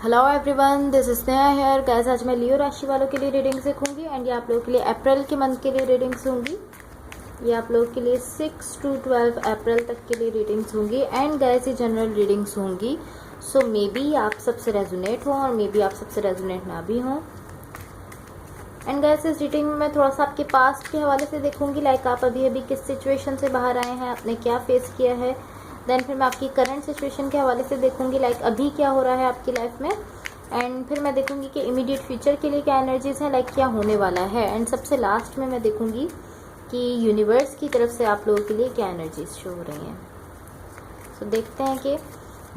Hello everyone, this is Sneha here. Guys, आज मैं लियो राशि वालों के लिए रीडिंग्स देखूंगी एंड ये आप लोगों के लिए अप्रैल के मंथ के लिए रीडिंग्स होंगी। ये आप लोगों के लिए 6 to 12 अप्रैल तक के लिए रीडिंग्स होंगी एंड गाइस ये जनरल रीडिंग्स होंगी। सो मे बी आप सबसे रेजोनेट हो और मे बी आप सबसे रेजोनेट ना भी हो। एंड गाइस इस रीडिंग में मैं थोड़ा सा आपके पास्ट के हवाले से देखूंगी, लाइक आप अभी अभी किस सिचुएशन से बाहर आए हैं, आपने क्या फेस किया है। देन फिर मैं आपकी करंट सिचुएशन के हवाले से देखूंगी, लाइक अभी क्या हो रहा है आपकी लाइफ में। एंड फिर मैं देखूंगी कि इमीडिएट फ्यूचर के लिए क्या एनर्जीज हैं, लाइक क्या होने वाला है। एंड सबसे लास्ट में मैं देखूंगी कि यूनिवर्स की तरफ से आप लोगों के लिए क्या एनर्जीज शो हो रही हैं। सो देखते हैं कि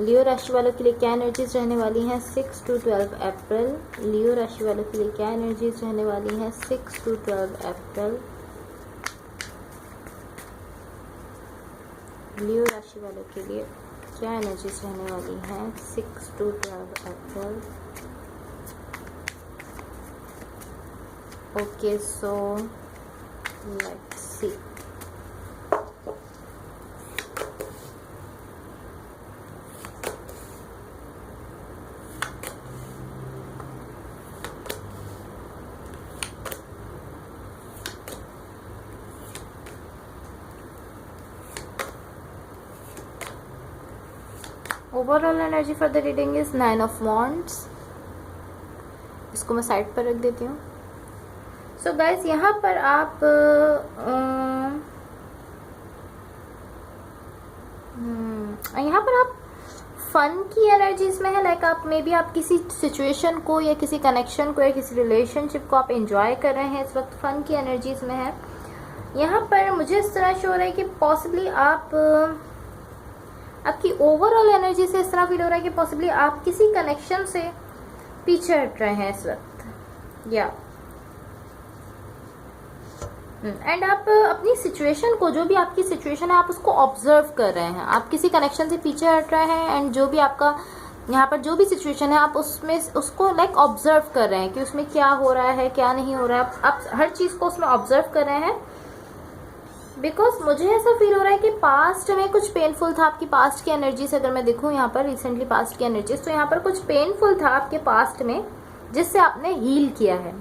लियो राशि वालों के लिए क्या एनर्जीज रहने वाली हैं 6 to 12 अप्रैल। लियो राशि वालों के लिए क्या एनर्जीज रहने वाली हैं 6 to 12 अप्रैल। लियो राशि वालों के लिए क्या एनर्जीज रहने वाली हैं 6 to 12 April. Okay, so let's see. Overall energy for the reading is 9 of Wands। इसको मैं साइड पर रख देती हूँ। सो गाइस, यहाँ पर आप फन की एनर्जीज में है, लाइक आप मे बी आप किसी सिचुएशन को या किसी कनेक्शन को या किसी रिलेशनशिप को आप एंजॉय कर रहे हैं, इस वक्त फन की एनर्जीज में है। यहाँ पर मुझे इस तरह शो हो रहा है कि पॉसिबली आपकी ओवरऑल एनर्जी से इस तरह फील हो रहा है कि पॉसिबली आप किसी कनेक्शन से पीछे हट रहे हैं इस वक्त, या एंड आप अपनी सिचुएशन को, जो भी आपकी सिचुएशन है, आप उसको ऑब्जर्व कर रहे हैं। आप किसी कनेक्शन से पीछे हट रहे हैं एंड जो भी आपका यहाँ पर जो भी सिचुएशन है, आप उसमें उसको लाइक ऑब्जर्व कर रहे हैं कि उसमें क्या हो रहा है, क्या नहीं हो रहा है। आप हर चीज को उसमें ऑब्जर्व कर रहे हैं। बिकॉज मुझे ऐसा फील हो रहा है कि पास्ट में कुछ पेनफुल था। आपकी पास्ट की एनर्जी से अगर मैं देखूं यहाँ पर रिसेंटली पास्ट की एनर्जीज, तो यहाँ पर कुछ पेनफुल था आपके पास्ट में जिससे आपने हील किया है।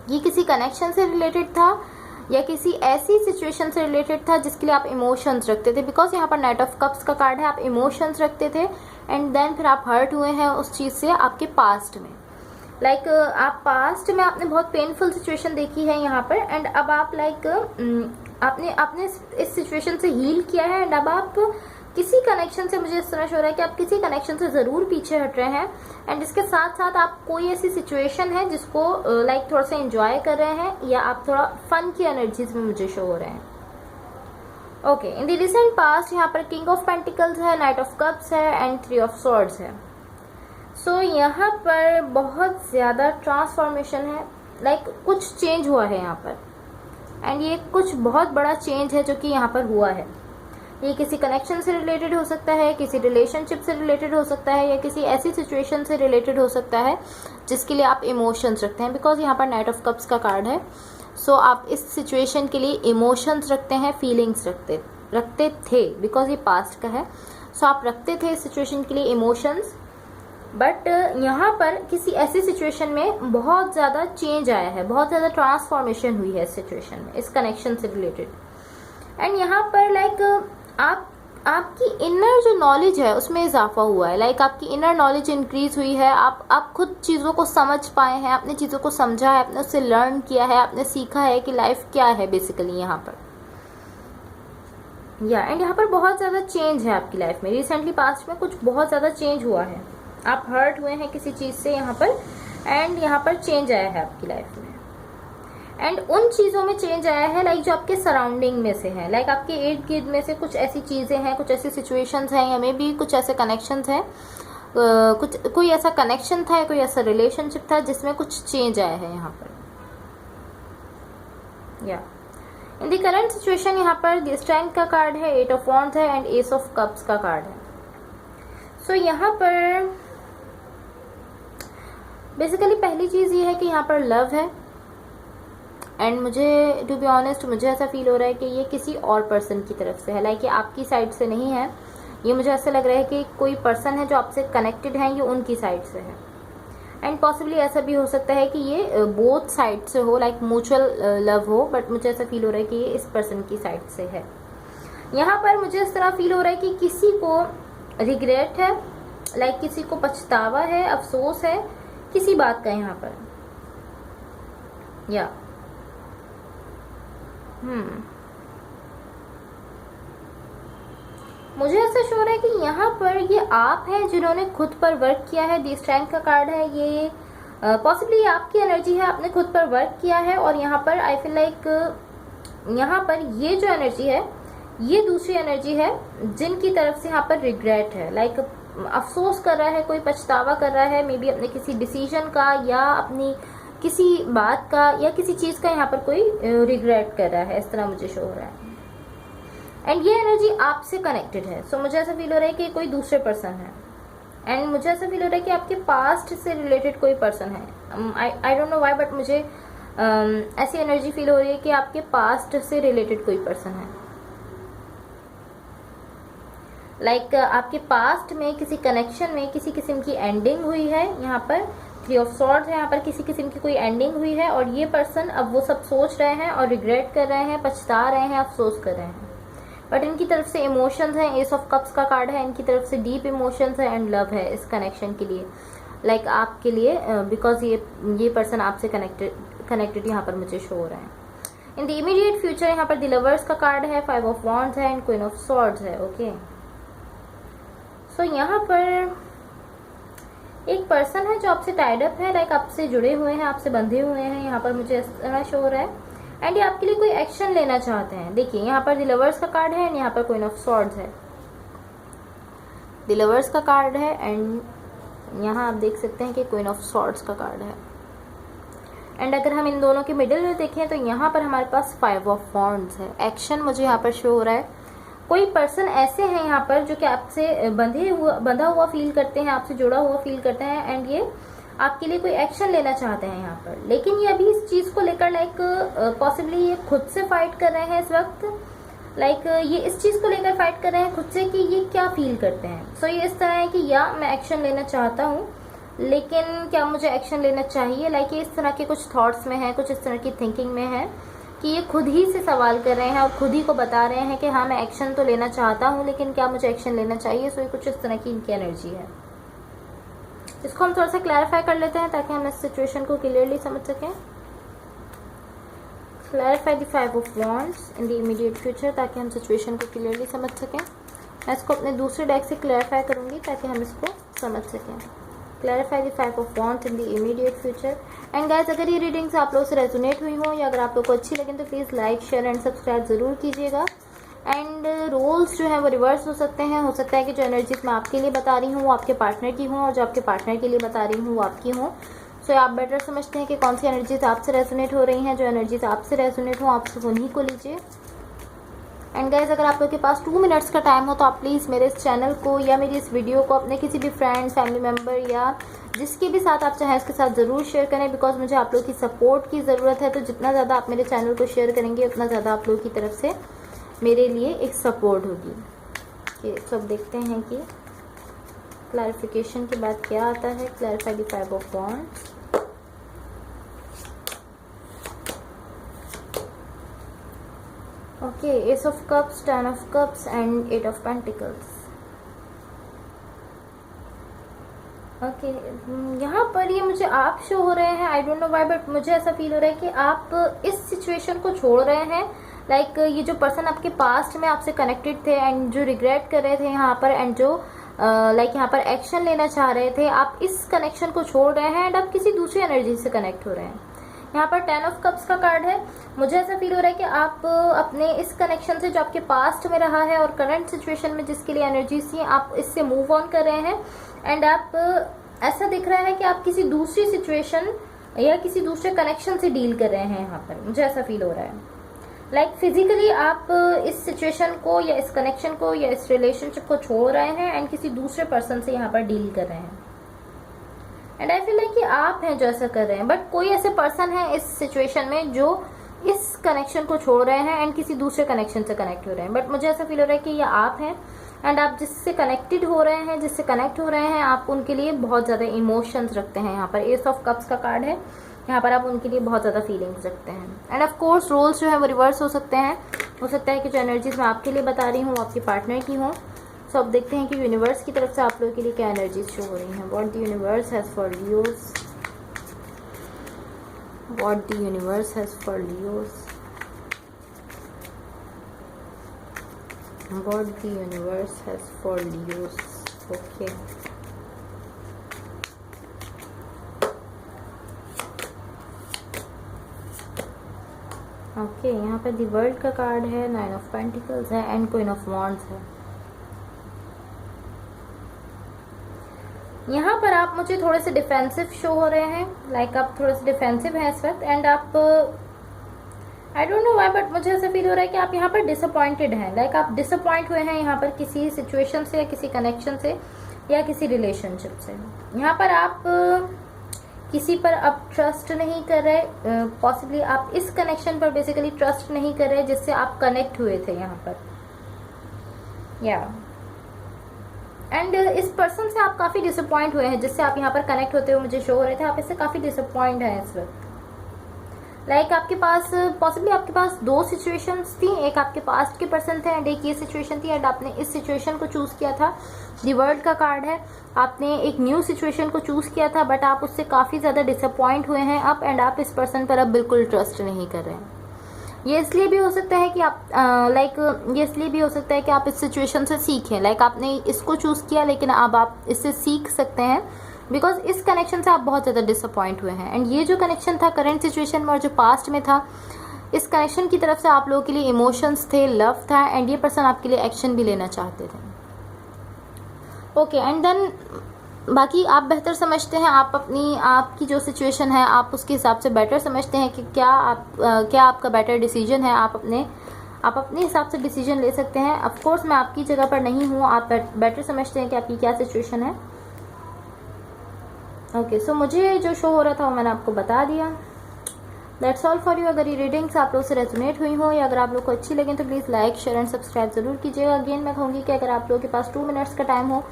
ये किसी कनेक्शन से रिलेटेड था या किसी ऐसी सिचुएशन से रिलेटेड था जिसके लिए आप इमोशंस रखते थे। बिकॉज यहाँ पर नाइट ऑफ कप्स का कार्ड है, आप इमोशंस रखते थे एंड देन फिर आप हर्ट हुए हैं उस चीज से आपके पास्ट में। लाइक आप पास्ट में आपने बहुत पेनफुल सिचुएशन देखी है यहाँ पर एंड अब आप आपने इस सिचुएशन से हील किया है एंड अब आप किसी कनेक्शन से, मुझे इस तरह शो हो रहा है कि आप किसी कनेक्शन से जरूर पीछे हट रहे हैं एंड इसके साथ साथ आप कोई ऐसी सिचुएशन है जिसको लाइक थोड़ा सा एंजॉय कर रहे हैं या आप थोड़ा फन की एनर्जीज में मुझे शो हो रहे हैं। Okay, in the recent past यहाँ पर किंग ऑफ पेंटिकल्स है, नाइट ऑफ कप्स है एंड 3 of Swords है। सो यहाँ पर बहुत ज्यादा ट्रांसफॉर्मेशन है, लाइक कुछ चेंज हुआ है यहाँ पर एंड ये कुछ बहुत बड़ा चेंज है जो कि यहाँ पर हुआ है। ये किसी कनेक्शन से रिलेटेड हो सकता है, किसी रिलेशनशिप से रिलेटेड हो सकता है या किसी ऐसी सिचुएशन से रिलेटेड हो सकता है जिसके लिए आप इमोशंस रखते हैं। बिकॉज यहाँ पर नाइट ऑफ कप्स का कार्ड है। सो आप इस सिचुएशन के लिए इमोशंस रखते हैं, फीलिंग्स रखते थे, बिकॉज ये पास्ट का है। सो आप रखते थे इस सिचुएशन के लिए इमोशंस, बट यहाँ पर किसी ऐसी सिचुएशन में बहुत ज्यादा चेंज आया है, बहुत ज्यादा ट्रांसफॉर्मेशन हुई है इस सिचुएशन में, इस कनेक्शन से रिलेटेड। एंड यहाँ पर लाइक आपकी इनर जो नॉलेज है उसमें इजाफा हुआ है, लाइक आपकी इनर नॉलेज इंक्रीज हुई है। आप खुद चीजों को समझ पाए हैं, आपने चीजों को समझा है, आपने उससे लर्न किया है, आपने सीखा है कि लाइफ क्या है बेसिकली यहाँ पर, या एंड यहाँ पर बहुत ज्यादा चेंज है आपकी लाइफ में। रिसेंटली पास्ट में कुछ बहुत ज्यादा चेंज हुआ है, आप हर्ट हुए हैं किसी चीज से यहाँ पर एंड यहाँ पर चेंज आया है आपकी लाइफ में। एंड उन चीजों में चेंज आया है लाइक जो आपके सराउंडिंग में से है, लाइक आपके इर्द गिर्द में से कुछ ऐसी चीजें हैं, कुछ ऐसी सिचुएशंस हैं या मे भी कुछ ऐसे कनेक्शंस हैं, कोई ऐसा कनेक्शन था, कोई ऐसा रिलेशनशिप था जिसमें कुछ चेंज आया है यहाँ पर, या इन द करंट सिचुएशन यहाँ पर स्ट्रेंथ का कार्ड है, 8 of Wands है एंड एस ऑफ कप्स का कार्ड है। सो यहाँ पर बेसिकली पहली चीज ये है कि यहाँ पर लव है एंड मुझे टू बी ऑनेस्ट मुझे ऐसा फील हो रहा है कि ये किसी और पर्सन की तरफ से है, लाइक ये आपकी साइड से नहीं है, ये मुझे ऐसा लग रहा है कि कोई पर्सन है जो आपसे कनेक्टेड है, ये उनकी साइड से है। एंड पॉसिबली ऐसा भी हो सकता है कि ये बोथ साइड से हो, लाइक म्यूचुअल लव हो, बट मुझे ऐसा फील हो रहा है कि ये इस पर्सन की साइड से है। यहाँ पर मुझे इस तरह फील हो रहा है कि किसी को रिग्रेट है, लाइक किसी को पछतावा है, अफसोस है किसी बात का यहाँ पर, या मुझे ऐसा शो रहा है कि यहाँ पर ये आप हैं जिन्होंने खुद पर वर्क किया है। दी स्ट्रेंथ का कार्ड है, ये पॉसिबली आपकी एनर्जी है, आपने खुद पर वर्क किया है। और यहाँ पर आई फील लाइक यहाँ पर ये जो एनर्जी है ये दूसरी एनर्जी है जिनकी तरफ से यहाँ पर रिग्रेट है, लाइक अफसोस कर रहा है, कोई पछतावा कर रहा है, मे बी अपने किसी डिसीजन का या अपनी किसी बात का या किसी चीज का यहाँ पर कोई रिग्रेट कर रहा है, इस तरह मुझे शो हो रहा है। एंड ये एनर्जी आपसे कनेक्टेड है। सो मुझे ऐसा फील हो रहा है कि कोई दूसरे पर्सन है। एंड मुझे ऐसा फील हो रहा है कि आपके पास्ट से रिलेटेड कोई पर्सन है। I don't know why, but मुझे ऐसी एनर्जी फील हो रही है कि आपके पास्ट से रिलेटेड कोई पर्सन है। लाइक आपके पास्ट में किसी कनेक्शन में किसी किस्म की एंडिंग हुई है। यहाँ पर 3 ऑफ सॉर्ड्स है, यहाँ पर किसी किस्म की कोई एंडिंग हुई है और ये पर्सन अब वो सब सोच रहे हैं और रिग्रेट कर रहे हैं, पछता रहे हैं, अफसोस कर रहे हैं। बट इनकी तरफ से इमोशंस हैं, एस ऑफ कप्स का कार्ड है, इनकी तरफ से डीप इमोशंस है एंड लव है इस कनेक्शन के लिए, लाइक आपके लिए, बिकॉज ये पर्सन आपसे कनेक्टेड यहाँ पर मुझे शो हो रहा है। इन द इमीडिएट फ्यूचर यहाँ पर द लवर्स का कार्ड है, 5 ऑफ वॉन्ड्स है एंड क्वीन ऑफ सॉर्ड्स है। ओके, सो यहाँ पर एक पर्सन है जो आपसे टाइड अप है, लाइक आपसे जुड़े हुए हैं, आपसे बंधे हुए हैं, यहाँ पर मुझे इस तरह शो हो रहा है। एंड ये आपके लिए कोई एक्शन लेना चाहते हैं। देखिए यहाँ पर द लवर्स का कार्ड है एंड यहाँ पर क्वीन ऑफ सॉर्ड्स है। द लवर्स का कार्ड है एंड यहाँ आप देख सकते हैं कि क्वीन ऑफ सॉर्ड्स का कार्ड है। एंड अगर हम इन दोनों के मिडिल में देखें तो यहाँ पर हमारे पास 5 ऑफ वॉन्ड्स है। एक्शन मुझे यहाँ पर शो हो रहा है। कोई पर्सन ऐसे हैं यहाँ पर जो कि आपसे बंधा हुआ फील करते हैं, आपसे जुड़ा हुआ फील करते हैं एंड ये आपके लिए कोई एक्शन लेना चाहते हैं यहाँ पर। लेकिन ये अभी इस चीज को लेकर लाइक पॉसिबली ये खुद से फाइट कर रहे हैं इस वक्त, लाइक ये इस चीज को लेकर फाइट कर रहे हैं खुद से कि ये क्या फील करते हैं। सो ये इस तरह है कि या मैं एक्शन लेना चाहता हूँ लेकिन क्या मुझे एक्शन लेना चाहिए, लाइक ये इस तरह के कुछ थॉट्स में है, कुछ इस तरह की थिंकिंग में है कि ये खुद ही से सवाल कर रहे हैं और खुद ही को बता रहे हैं कि हाँ मैं एक्शन तो लेना चाहता हूँ लेकिन क्या मुझे एक्शन लेना चाहिए। सो ये कुछ इस तरह की इनकी एनर्जी है। इसको हम थोड़ा सा क्लैरिफाई कर लेते हैं ताकि हम इस सिचुएशन को क्लियरली समझ सकें। Clarify the 5 of wands in the immediate future, ताकि हम सिचुएशन को क्लियरली समझ सकें। मैं इसको अपने दूसरे डेक से क्लैरिफाई करूंगी ताकि हम इसको समझ सकें। Clarify the 5 of wands in the immediate future. And guys, अगर ये रीडिंग्स आप लोगों से रेजोनेट हुई हो या अगर आप लोग को अच्छी लगे तो please like, share and subscribe जरूर कीजिएगा। एंड रोल्स जो है वो रिवर्स हो सकते हैं। हो सकता है कि जो एनर्जीज मैं आपके लिए बता रही हूँ वो आपके पार्टनर की हूँ और जो आपके पार्टनर के लिए बता रही हूँ वो आपकी हूँ। सो आप बेटर समझते हैं कि कौन सी एनर्जीज आपसे रेजोनेट हो रही हैं। जो एनर्जीज आपसे रेजोनेट हो आप सिर्फ उन्हीं को लीजिए। एंड गाइज, अगर आप लोग के पास 2 मिनट्स का टाइम हो तो आप प्लीज़ मेरे इस चैनल को या मेरी इस वीडियो को अपने किसी भी फ्रेंड, फैमिली मेम्बर या जिसके भी साथ आप चाहें उसके साथ ज़रूर शेयर करें, बिकॉज मुझे आप लोग की सपोर्ट की ज़रूरत है। तो जितना ज़्यादा आप मेरे चैनल को शेयर करेंगे उतना ज़्यादा आप लोगों की तरफ से मेरे लिए एक सपोर्ट होगी। कि सब देखते हैं कि क्लैरिफिकेशन के बाद क्या आता है। Clarify the 5 of wands. Okay, S of cups, 10 of cups and 8 of pentacles. Okay, यहाँ पर ये मुझे आप शो हो रहे हैं। I don't know why, but मुझे ऐसा फील हो रहा है कि आप इस सिचुएशन को छोड़ रहे हैं। लाइक ये जो पर्सन आपके पास्ट में आपसे कनेक्टेड थे एंड जो रिग्रेट कर रहे थे यहाँ पर एंड जो लाइक यहाँ पर एक्शन लेना चाह रहे थे, आप इस कनेक्शन को छोड़ रहे हैं एंड आप किसी दूसरी एनर्जी से कनेक्ट हो रहे हैं। यहाँ पर 10 ऑफ कप्स का कार्ड है। मुझे ऐसा फील हो रहा है कि आप अपने इस कनेक्शन से जो आपके पास्ट में रहा है और करंट सिचुएशन में जिसके लिए एनर्जीज थी, आप इससे मूव ऑन कर रहे हैं एंड आप ऐसा दिख रहा है कि आप किसी दूसरी सिचुएशन या किसी दूसरे कनेक्शन से डील कर रहे हैं। यहाँ पर मुझे ऐसा फील हो रहा है लाइक फिजिकली आप इस सिचुएशन को या इस कनेक्शन को या इस रिलेशनशिप को छोड़ रहे हैं एंड किसी दूसरे पर्सन से यहाँ पर डील कर रहे हैं। एंड आई फील लाइक कि आप हैं जो ऐसा कर रहे हैं, बट कोई ऐसे पर्सन है इस सिचुएशन में जो इस कनेक्शन को छोड़ रहे हैं एंड किसी दूसरे कनेक्शन से कनेक्ट हो रहे हैं। बट मुझे ऐसा फील हो रहा है कि ये आप हैं एंड आप जिससे कनेक्टेड हो रहे हैं, जिससे कनेक्ट हो रहे हैं, आप उनके लिए बहुत ज़्यादा इमोशंस रखते हैं। यहाँ पर एस ऑफ कप्स का कार्ड है, यहाँ पर आप उनके लिए बहुत ज़्यादा फीलिंग्स रखते हैं। एंड ऑफ कोर्स रोल्स जो है वो रिवर्स हो सकते हैं। हो सकता है कि जो एनर्जीज मैं आपके लिए बता रही हूँ वो आपके पार्टनर की हों। सो अब देखते हैं कि यूनिवर्स की तरफ से आप लोगों के लिए क्या एनर्जीज शो हो रही हैं। What the universe has for Leos, what the universe has for Leos, what the universe has for Leos. Okay, okay यहाँ पर द वर्ल्ड का कार्ड है, 9 ऑफ पेंटिकल्स है एंड क्वीन ऑफ वॉन्ड्स है। यहाँ पर आप मुझे थोड़े से डिफेंसिव शो हो रहे हैं, लाइक आप थोड़े से डिफेंसिव हैं इस वक्त। एंड आप I don't know why but मुझे ऐसा फील हो रहा है कि आप यहाँ पर डिसअपॉइंटेड हैं, लाइक आप डिसअपॉइंट हुए हैं यहाँ पर किसी सिचुएशन से या किसी कनेक्शन से या किसी रिलेशनशिप से। यहाँ पर आप किसी पर अब ट्रस्ट नहीं कर रहे, पॉसिबली आप इस कनेक्शन पर बेसिकली ट्रस्ट नहीं कर रहे जिससे आप कनेक्ट हुए थे यहाँ पर, या एंड इस पर्सन से आप काफ़ी डिसअपॉइंट हुए हैं जिससे आप यहाँ पर कनेक्ट होते हुए मुझे शो हो रहे थे। आप इससे काफ़ी डिसअपॉइंट हैं इस वक्त। लाइक आपके पास पॉसिबली आपके पास दो सिचुएशंस थी, एक आपके पास्ट के पर्सन थे एंड एक ये सिचुएशन थी। एंड आपने इस सिचुएशन को चूज़ किया था, दी वर्ल्ड का कार्ड है। आपने एक न्यू सिचुएशन को चूज़ किया था बट आप उससे काफ़ी ज़्यादा डिसअपॉइंट हुए हैं अब, एंड आप इस पर्सन पर अब बिल्कुल ट्रस्ट नहीं कर रहे हैं। ये इसलिए भी हो सकता है कि आप ये इसलिए भी हो सकता है कि आप इस सिचुएशन से सीखें। लाइक आपने इसको चूज़ किया लेकिन अब आप इससे सीख सकते हैं बिकॉज इस कनेक्शन से आप बहुत ज़्यादा डिसअपॉइंट हुए हैं। एंड ये जो कनेक्शन था करंट सिचुएशन में और जो पास्ट में था, इस कनेक्शन की तरफ से आप लोगों के लिए इमोशंस थे, लव था, एंड ये पर्सन आपके लिए एक्शन भी लेना चाहते थे। ओके, एंड देन बाकी आप बेहतर समझते हैं, आप अपनी आपकी जो सिचुएशन है आप उसके हिसाब से बेटर समझते हैं कि क्या आपका बेटर डिसीजन है। आप अपने हिसाब से डिसीजन ले सकते हैं। ऑफ कोर्स मैं आपकी जगह पर नहीं हूँ, आप बेटर समझते हैं कि आपकी क्या सिचुएशन है। ओके, सो मुझे जो शो हो रहा था वो मैंने आपको बता दिया। That's all for you. अगर ये रीडिंग्स आप लोग से रेजोनेट हुई हो या अगर आप लोग को अच्छी लगे तो please like, share and subscribe जरूर कीजिएगा। अगेन मैं कहूँगी कि अगर आप लोगों के पास 2 मिनट्स का टाइम हो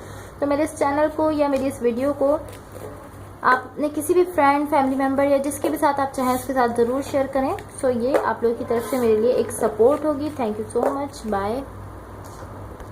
तो मेरे इस चैनल को या मेरी इस वीडियो को आप अपने किसी भी फ्रेंड, फैमिली मेम्बर या जिसके भी साथ आप चाहें उसके साथ ज़रूर शेयर करें। सो ये आप लोगों की तरफ से मेरे लिए एक सपोर्ट होगी। Thank you so much. Bye.